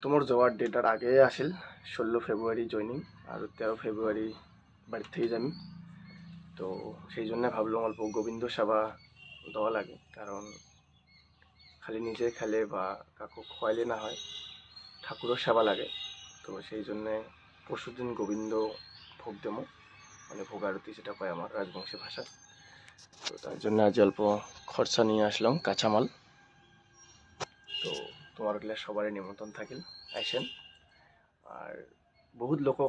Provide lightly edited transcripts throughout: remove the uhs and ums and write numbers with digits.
তোমার যাওয়ার ডেটার আগে আসিল 16 ফেব্রুয়ারি জয়নিং আর 13 ফেব্রুয়ারি বাড়ির থেকে যামি। তো সেই জন্য ভাবলাম অল্প গোবিন্দ সেবা দেওয়া লাগে, কারণ খালি নিজে খেলে বা কাকু খোয়াইলে না হয়, ঠাকুরও সেবা লাগে। তো সেই জন্যে পরশুদিন গোবিন্দ ভোগ দেবো, মানে ভোগ আরতি যেটা কয় আমার রাজবংশী ভাষা। তো তার জন্য আজ অল্প খরচা নিয়ে আসলাম কাঁচামাল। তো তোমার গেলে সবারই নিমন্ত্রণ থাকিল, আসেন। আর বহুত লোক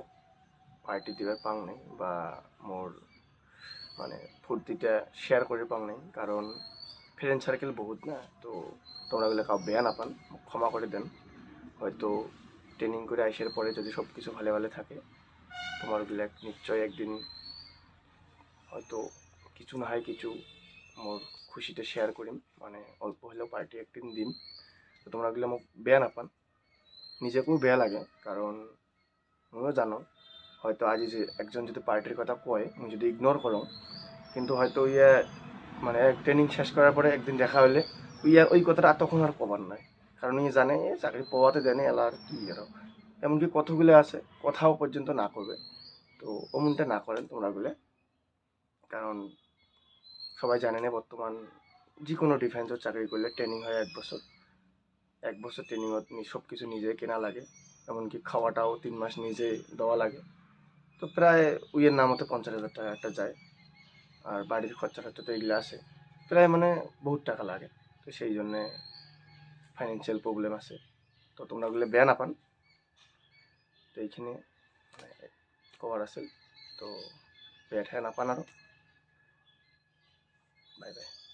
পার্টি দিবার পাং নাই বা মোর মানে ফুর্তিটা শেয়ার করে পাং নাই, কারণ ফ্রেন্ড সার্কেল বহুত না। তো তোমরা গুলো কাউ বেয়া না পান, ক্ষমা করে দেন। হয়তো ট্রেনিং করে আইসার পরে যদি সব কিছু ভালো ভালো থাকে, তোমার গুলো নিশ্চয় একদিন হয়তো কিছু না হয় কিছু মোর খুশিটা শেয়ার করিম, মানে অল্প হলেও পার্টি একদিন দিন। তো তোমরা গুলো মোক বেয়া না পান, নিজেকেও বেয়া লাগে, কারণ তুমিও জানো হয়তো আজি যে একজন যদি পার্টির কথা কয় আমি যদি ইগনোর করো, কিন্তু হয়তো ইয়ে মানে ট্রেনিং শেষ করার পরে একদিন দেখা হলে ইয়া ওই কথাটা তখন আর কবার নয়, কারণ ইয়ে জানে চাকরি পাওয়াতে দেনে এলা আর কি আরো। এমনকি কতগুলো আছে কথাও পর্যন্ত না করবে। তো অমনটা না করেন তোমরা গুলো, কারণ সবাই জানে না বর্তমান যে কোনো ডিফেন্সের চাকরি করলে ট্রেনিং হয় 1 বছর। 1 বছর ট্রেনিং সব কিছু নিজে কেনা লাগে, এমনকি খাওয়াটাও 3 মাস নিজে দেওয়া লাগে। তো প্রায় উইয়ের নামতে 50,000 টাকা একটা যায়, আর বাড়ির খরচা টরচা তো এগুলো আছে, প্রায় মানে বহুত টাকা লাগে। তো সেই জন্যে ফাইন্যান্সিয়াল প্রবলেম আছে। তো তোমরা ওগুলো বেয়া না পান। তো এইখানে মানে কভার আছে, তো বেয়া ঠেয়া না পান আরও। Bye bye.